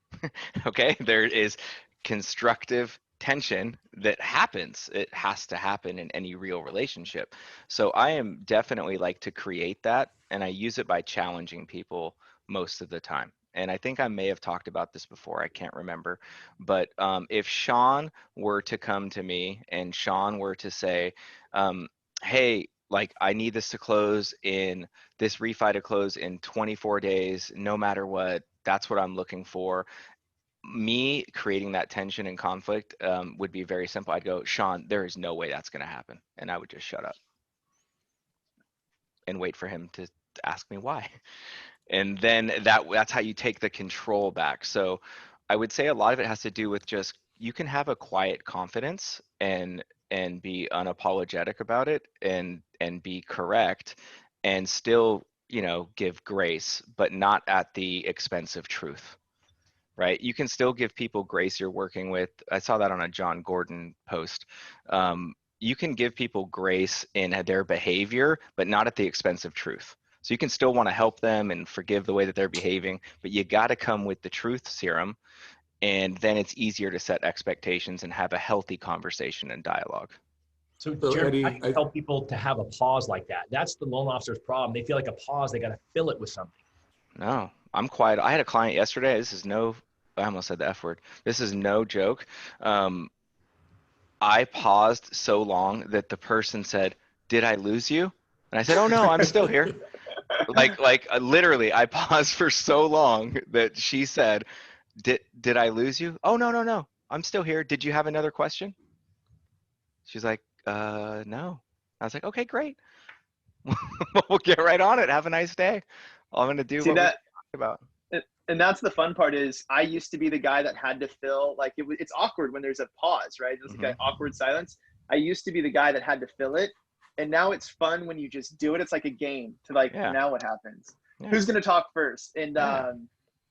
Okay. There is constructive tension that happens. It has to happen in any real relationship. So I am definitely like to create that. And I use it by challenging people most of the time. And I think I may have talked about this before. I can't remember. But if Sean were to come to me and Sean were to say, hey, like I need this refi to close in 24 days, no matter what, that's what I'm looking for. Me creating that tension and conflict would be very simple. I'd go, Sean, there is no way that's going to happen. And I would just shut up and wait for him to ask me why. And then that's how you take the control back. So I would say a lot of it has to do with just, you can have a quiet confidence and be unapologetic about it and be correct and still, give grace, but not at the expense of truth. Right? You can still give people grace you're working with. I saw that on a John Gordon post. You can give people grace in their behavior, but not at the expense of truth. So you can still want to help them and forgive the way that they're behaving, but you got to come with the truth serum, and then it's easier to set expectations and have a healthy conversation and dialogue. So, So Jeremy, how do Eddie, you tell people to have a pause like that? That's the loan officer's problem. They feel like a pause, they got to fill it with something. No, I'm quiet. I had a client yesterday. I almost said the F word. This is no joke. I paused so long that the person said, "Did I lose you?" And I said, "Oh no, I'm still here." Like literally, I paused for so long that she said, "Did I lose you?" "Oh no, no, no, I'm still here. Did you have another question?" She's like, no." I was like, "Okay, great. We'll get right on it. Have a nice day. I'm gonna do See what we that, talked about." and that's the fun part is I used to be the guy that had to fill like it's awkward when there's a pause, right? There's like an awkward silence. I used to be the guy that had to fill it, and now it's fun when you just do it. It's like a game to like Yeah. now what happens? Yeah. Who's gonna talk first? And Yeah.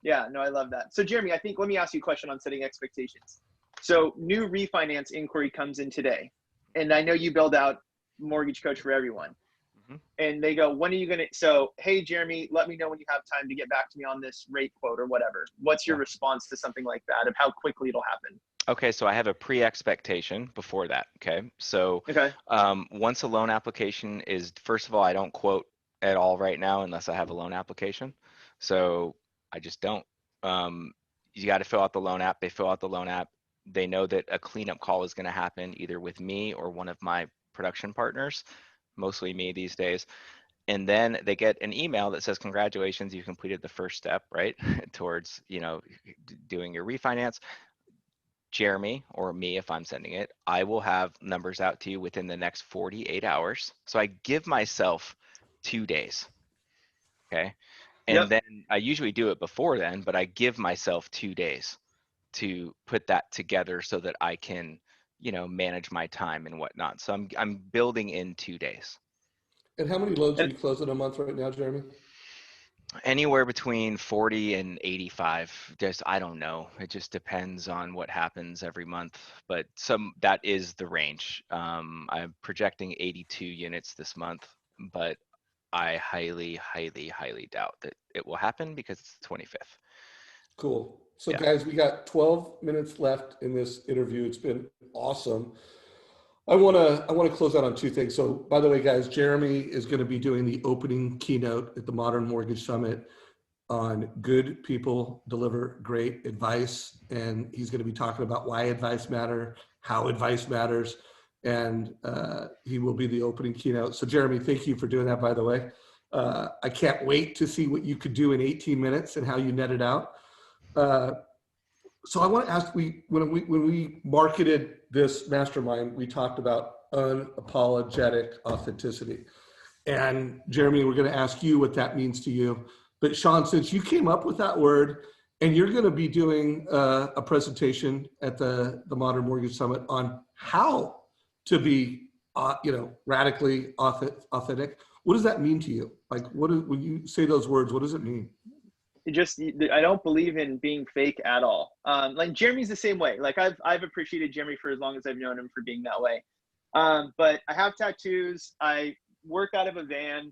yeah, no, I love that. So Jeremy, I think let me ask you a question on setting expectations. So new refinance inquiry comes in today, and I know you build out Mortgage Coach for Everyone. And they go, when are you going to, so, hey, Jeremy, let me know when you have time to get back to me on this rate quote or whatever. What's your response to something like that of how quickly it'll happen? Okay, so I have a pre-expectation before that. Okay, so Okay. Once a loan application is, first of all, I don't quote at all right now unless I have a loan application. So I just don't. You got to fill out the loan app. They fill out the loan app. They know that a cleanup call is going to happen either with me or one of my production partners, mostly me these days. And then they get an email that says, congratulations, you completed the first step, right? Towards, doing your refinance. Jeremy, or me if I'm sending it, I will have numbers out to you within the next 48 hours. So I give myself 2 days. Okay. And Yep. then I usually do it before then, but I give myself 2 days. to put that together so that I can, manage my time and whatnot. So I'm building in 2 days. And how many loads are And you closing a month right now, Jeremy? Anywhere between 40 and 85. Just, I don't know. It just depends on what happens every month, but that is the range. I'm projecting 82 units this month, but I highly, highly, highly doubt that it will happen because it's the 25th. Cool. So Yeah. guys, we got 12 minutes left in this interview. It's been awesome. I want to close out on two things. So by the way, guys, Jeremy is going to be doing the opening keynote at the Modern Mortgage Summit on good people deliver great advice. And he's going to be talking about why advice matters, how advice matters. And he will be the opening keynote. So Jeremy, thank you for doing that, by the way. I can't wait to see what you could do in 18 minutes and how you net it out. So I want to ask, when we marketed this mastermind, we talked about unapologetic authenticity. And Jeremy, we're going to ask you what that means to you. But Sean, since you came up with that word, and you're going to be doing a presentation at the Modern Mortgage Summit on how to be, radically authentic. What does that mean to you? Like, when you say those words, what does it mean? I don't believe in being fake at all. Like Jeremy's the same way. Like I've appreciated Jeremy for as long as I've known him for being that way. But I have tattoos. I work out of a van.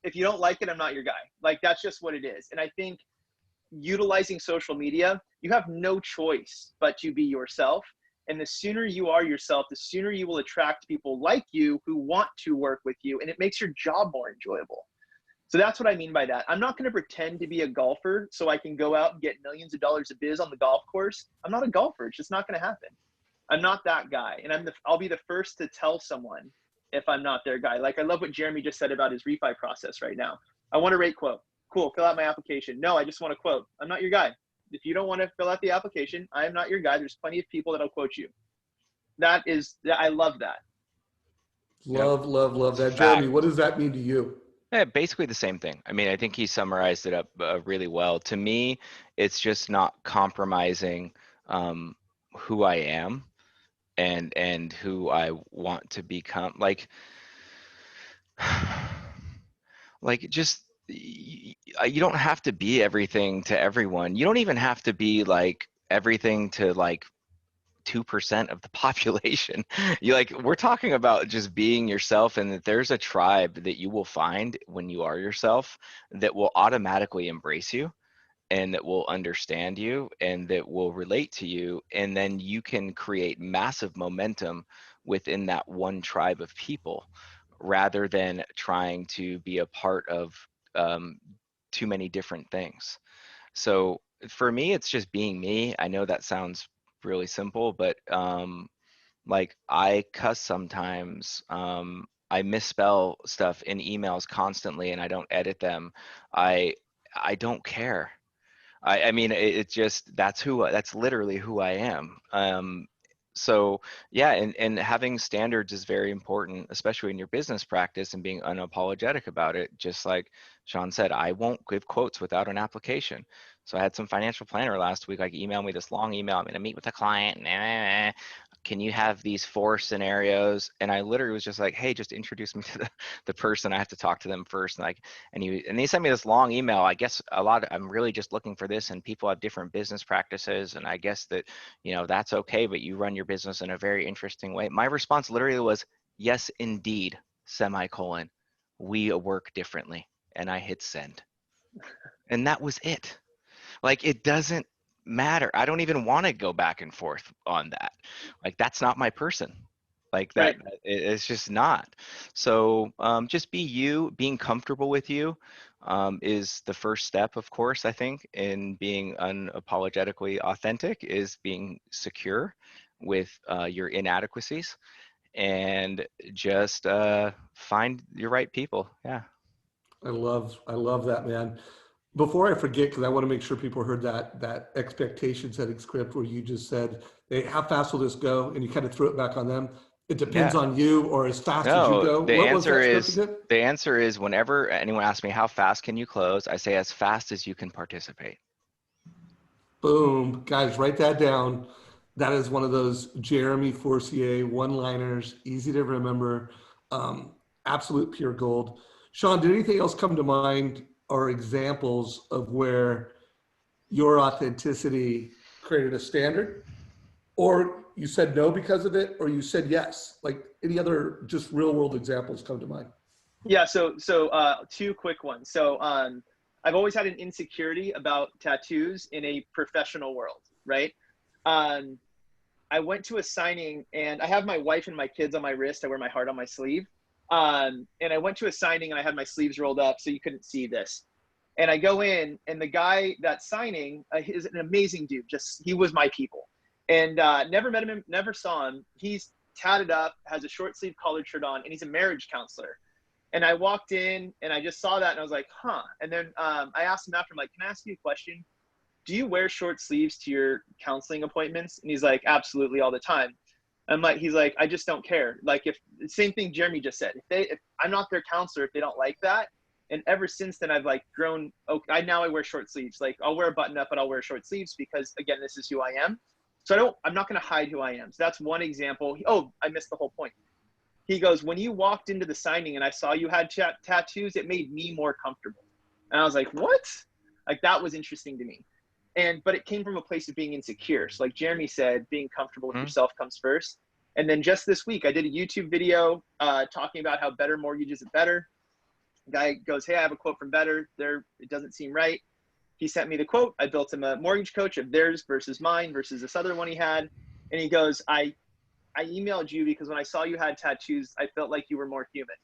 If you don't like it, I'm not your guy. Like that's just what it is. And I think utilizing social media, you have no choice but to be yourself. And the sooner you are yourself, the sooner you will attract people like you who want to work with you, and it makes your job more enjoyable. So that's what I mean by that. I'm not going to pretend to be a golfer so I can go out and get millions of dollars of biz on the golf course. I'm not a golfer. It's just not going to happen. I'm not that guy. And I'll be the first to tell someone if I'm not their guy. Like I love what Jeremy just said about his refi process right now. I want a rate quote. Cool. Fill out my application. No, I just want a quote. I'm not your guy. If you don't want to fill out the application, I am not your guy. There's plenty of people that'll quote you. I love that. Love that. Jeremy, what does that mean to you? Yeah, basically the same thing. I mean, I think he summarized it up really well. To me, it's just not compromising who I am and who I want to become. Like just you don't have to be everything to everyone. You don't even have to be like everything to like 2% of the population. We're talking about just being yourself, and that there's a tribe that you will find when you are yourself that will automatically embrace you and that will understand you and that will relate to you. And then you can create massive momentum within that one tribe of people rather than trying to be a part of too many different things. So for me, it's just being me. I know that sounds really simple, but like I cuss sometimes. I misspell stuff in emails constantly and I don't edit them. I don't care. I mean, it's just, that's literally who I am. So yeah, and having standards is very important, especially in your business practice, and being unapologetic about it. Just like Sean said, I won't give quotes without an application. So I had some financial planner last week, like email me this long email. I'm going to meet with a client. Can you have these 4 scenarios? And I literally was just like, hey, just introduce me to the person. I have to talk to them first. And he sent me this long email. I guess I'm really just looking for this, and people have different business practices. And I guess that, that's okay, but you run your business in a very interesting way. My response literally was, yes, indeed, semicolon, we work differently. And I hit send. And that was it. Like, it doesn't matter. I don't even want to go back and forth on that. Like, that's not my person. Like that, Right. it's just not. So just be you. Being comfortable with you is the first step, of course. I think in being unapologetically authentic is being secure with your inadequacies, and just find your right people. Yeah. I love that, man. Before I forget, because I want to make sure people heard that expectation setting script where you just said, hey, how fast will this go? And you kind of threw it back on them. It depends Yeah. on you, or as fast as you No, go. What was that script again? the answer is whenever anyone asks me how fast can you close, I say as fast as you can participate. Boom. Guys, write that down. That is one of those Jeremy Forcier one-liners, easy to remember, absolute pure gold. Sean, did anything else come to mind or examples of where your authenticity created a standard? Or you said no because of it, or you said yes? Like any other just real world examples come to mind? Yeah, so two quick ones. So I've always had an insecurity about tattoos in a professional world, right? Um, I went to a signing and I have my wife and my kids on my wrist. I wear my heart on my sleeve. And I went to a signing and I had my sleeves rolled up so you couldn't see this. And I go in and the guy that's signing is an amazing dude. Just, he was my people. And never met him, never saw him. He's tatted up, has a short sleeve collared shirt on, and he's a marriage counselor. And I walked in and I just saw that and I was like, huh. And then I asked him after, I'm like, can I ask you a question? Do you wear short sleeves to your counseling appointments? And he's like, absolutely, all the time. I'm like, he's like, I just don't care. Like, if same thing Jeremy just said, if I'm not their counselor, if they don't like that. And ever since then, I've like grown. Okay, now I wear short sleeves. Like, I'll wear a button up, but I'll wear short sleeves because again, this is who I am. So I'm not going to hide who I am. So that's one example. Oh, I missed the whole point. He goes, when you walked into the signing and I saw you had tattoos, it made me more comfortable. And I was like, what? Like, that was interesting to me. But it came from a place of being insecure. So like Jeremy said, being comfortable with yourself comes first. And then just this week, I did a YouTube video talking about how Better Mortgage isn't better. The guy goes, hey, I have a quote from Better. It doesn't seem right. He sent me the quote. I built him a mortgage coach of theirs versus mine versus this other one he had. And he goes, I emailed you because when I saw you had tattoos, I felt like you were more human.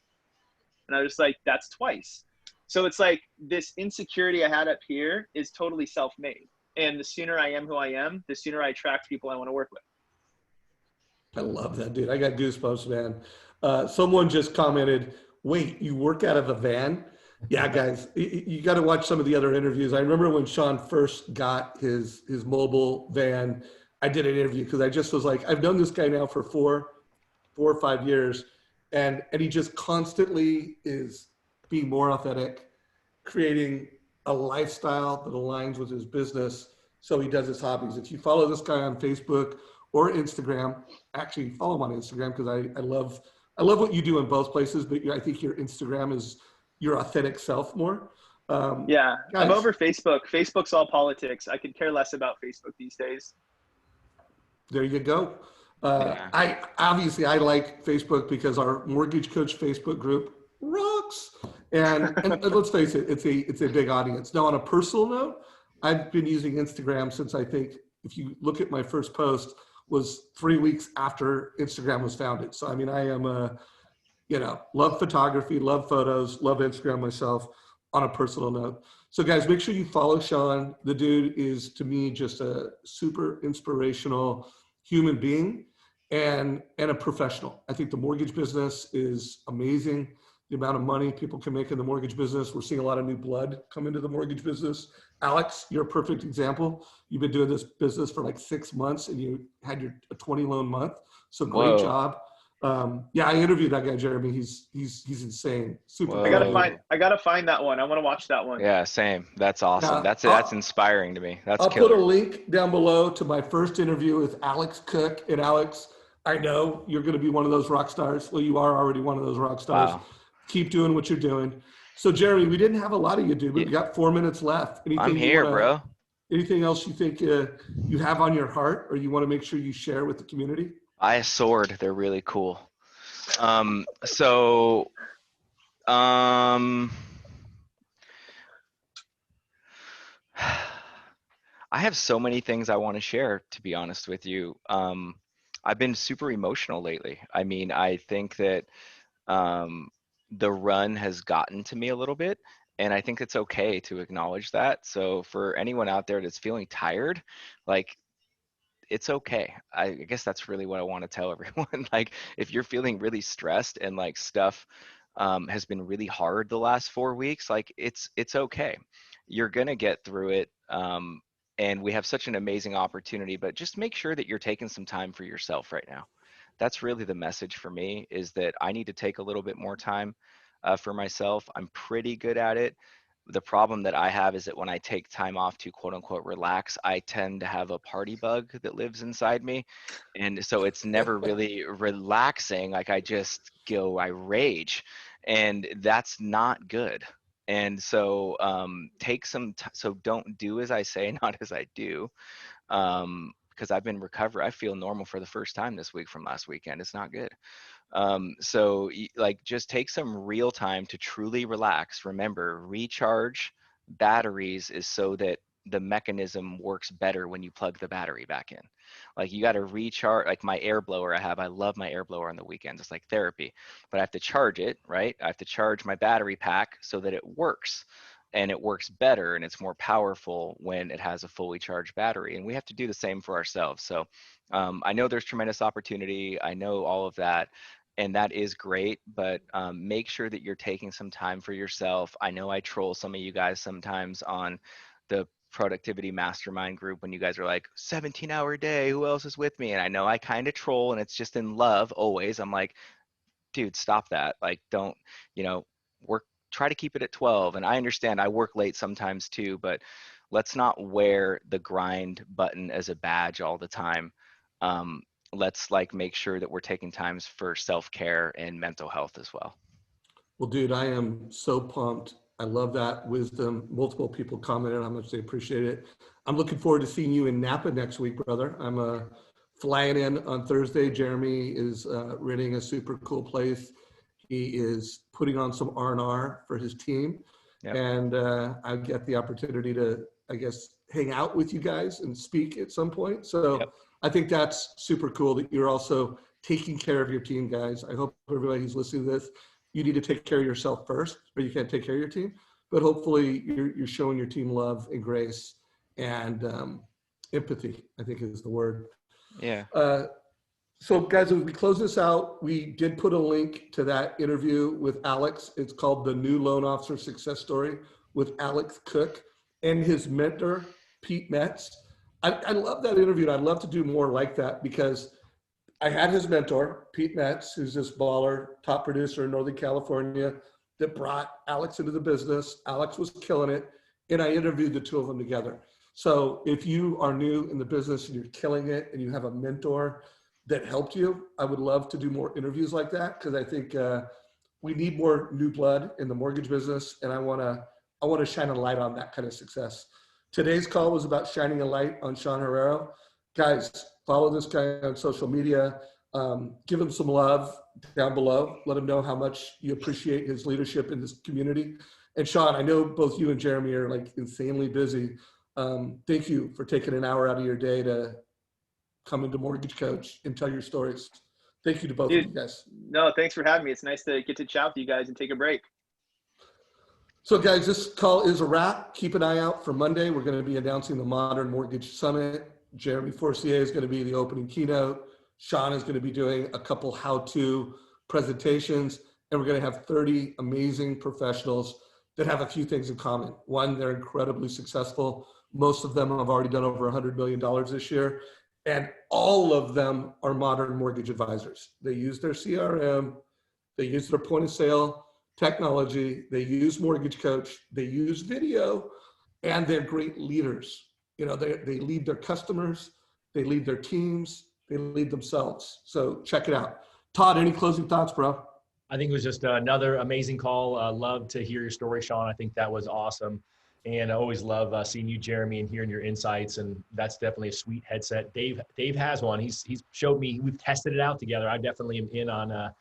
And I was like, that's twice. So it's like this insecurity I had up here is totally self-made. And the sooner I am who I am, the sooner I attract people I want to work with. I love that, dude. I got goosebumps, man. Someone just commented, wait, you work out of a van? Yeah, guys, you got to watch some of the other interviews. I remember when Sean first got his mobile van, I did an interview because I just was like, I've known this guy now for four or 5 years, and he just constantly is being more authentic, creating a lifestyle that aligns with his business. So he does his hobbies. If you follow this guy on Facebook or Instagram, actually follow him on Instagram because I love what you do in both places, but I think your Instagram is your authentic self more. Yeah, guys, I'm over Facebook. Facebook's all politics. I could care less about Facebook these days. There you go. Yeah. I like Facebook because our mortgage coach Facebook group rocks. And let's face it, it's a big audience. Now, on a personal note, I've been using Instagram since I think, if you look at my first post, was 3 weeks after Instagram was founded. So I mean, I am love photography, love photos, love Instagram myself on a personal note. So guys, make sure you follow Sean. The dude is, to me, just a super inspirational human being and a professional. I think the mortgage business is amazing. The amount of money people can make in the mortgage business. We're seeing a lot of new blood come into the mortgage business. Alex, you're a perfect example. You've been doing this business for like 6 months and you had your 20 loan month. So great job. Yeah, I interviewed that guy, Jeremy. He's insane. Super. I gotta find that one. I want to watch that one. Yeah, same. That's awesome. Yeah, That's inspiring to me. That's I'll killer. put a link down below to my first interview with Alex Cook. And Alex, I know you're going to be one of those rock stars. Well, you are already one of those rock stars. Wow. Keep doing what you're doing. So, Jeremy, we didn't have a lot of you, dude. We've got 4 minutes left. I'm here, bro. Anything else you think you have on your heart or you want to make sure you share with the community? I a sword. They're really cool. I have so many things I want to share, to be honest with you. I've been super emotional lately. I mean, I think that the run has gotten to me a little bit, and I think it's okay to acknowledge that. So for anyone out there that's feeling tired, like, it's okay. I guess that's really what I want to tell everyone. Like, if you're feeling really stressed and like stuff has been really hard the last 4 weeks, like it's okay. You're gonna get through it. And we have such an amazing opportunity, but just make sure that you're taking some time for yourself right now. That's really the message for me, is that I need to take a little bit more time for myself. I'm pretty good at it. the problem that I have is that when I take time off to quote unquote relax, I tend to have a party bug that lives inside me. And so it's never really relaxing. Like I rage, and that's not good. And so take some, so don't do as I say, not as I do. Because I've been recovered. I feel normal for the first time this week from last weekend. It's not good. So like just take some real time to truly relax. Remember, recharge batteries is so that the mechanism works better when you plug the battery back in. Like you got to recharge, like my air blower I love my air blower on the weekends. It's like therapy, but I have to charge it, right? I have to charge my battery pack so that it works, and it works better and it's more powerful when it has a fully charged battery. And we have to do the same for ourselves. So I know there's tremendous opportunity. I know all of that. And that is great, but make sure that you're taking some time for yourself. I know I troll some of you guys sometimes on the productivity mastermind group when you guys are like 17-hour day, who else is with me? And I know I kind of troll, and it's just in love always. I'm like, dude, stop that. Like, don't, work, try to keep it at 12. And I understand I work late sometimes too, but let's not wear the grind button as a badge all the time. Let's like make sure that we're taking times for self-care and mental health as well. Well, dude, I am so pumped. I love that wisdom. Multiple people commented how much they appreciate it. I'm looking forward to seeing you in Napa next week, brother. I'm flying in on Thursday. Jeremy is renting a super cool place. He is putting on some R&R for his team. Yep. And I get the opportunity to, I guess, hang out with you guys and speak at some point. So yep. I think that's super cool that you're also taking care of your team, guys. I hope everybody who's listening to this, you need to take care of yourself first, or you can't take care of your team. But hopefully you're showing your team love and grace and empathy, I think is the word. Yeah. So guys, as we close this out, we did put a link to that interview with Alex. It's called The New Loan Officer Success Story with Alex Cook and his mentor, Pete Metz. I love that interview, and I'd love to do more like that because I had his mentor, Pete Metz, who's this baller, top producer in Northern California, that brought Alex into the business. Alex was killing it, and I interviewed the two of them together. So if you are new in the business and you're killing it and you have a mentor that helped you, I would love to do more interviews like that because I think we need more new blood in the mortgage business, and I want to shine a light on that kind of success. Today's call was about shining a light on Sean Herrero. Guys, follow this guy on social media. Give him some love down below. Let him know how much you appreciate his leadership in this community. And Sean, I know both you and Jeremy are like insanely busy. Thank you for taking an hour out of your day to come into Mortgage Coach and tell your stories. Thank you to both of you guys. No, thanks for having me. It's nice to get to chat with you guys and take a break. So guys, this call is a wrap. Keep an eye out for Monday. We're going to be announcing the Modern Mortgage Summit. Jeremy Forcier is going to be the opening keynote. Sean is going to be doing a couple how-to presentations, and we're going to have 30 amazing professionals that have a few things in common. One, they're incredibly successful. Most of them have already done over $100 million this year, and all of them are modern mortgage advisors. They use their CRM, they use their point of sale technology, they use Mortgage Coach, they use video, and they're great leaders. They lead their customers, they lead their teams, they lead themselves. So check it out. Todd, any closing thoughts, bro? I think it was just another amazing call. Love to hear your story, Sean. I think that was awesome. And I always love seeing you, Jeremy, and hearing your insights. And that's definitely a sweet headset. Dave has one. He's showed me. We've tested it out together. I definitely am in on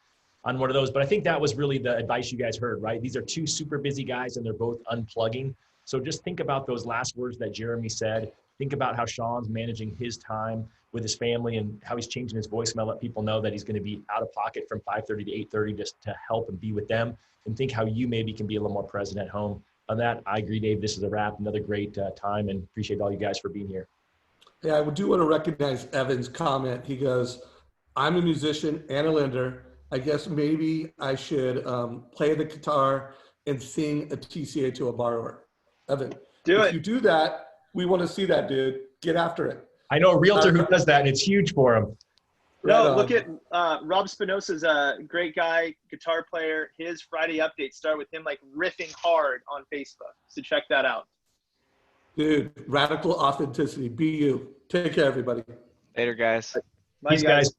one of those. But I think that was really the advice you guys heard, right? These are two super busy guys, and they're both unplugging. So just think about those last words that Jeremy said. Think about how Sean's managing his time with his family and how he's changing his voicemail, let people know that he's going to be out of pocket from 5:30 to 8:30 just to help and be with them. And think how you maybe can be a little more present at home. On that, I agree, Dave. This is a wrap. Another great time, and appreciate all you guys for being here. Yeah, I do want to recognize Evan's comment. He goes, I'm a musician and a lender. I guess maybe I should play the guitar and sing a TCA to a borrower. Evan, if you do that, we want to see that, dude. Get after it. I know a realtor who does that, and it's huge for him. Right No, on. look at Rob Spinoza's a great guy, guitar player. His Friday updates start with him like riffing hard on Facebook. So check that out. Dude, radical authenticity. Be you. Take care, everybody. Later, guys. Bye, Peace, you guys. guys.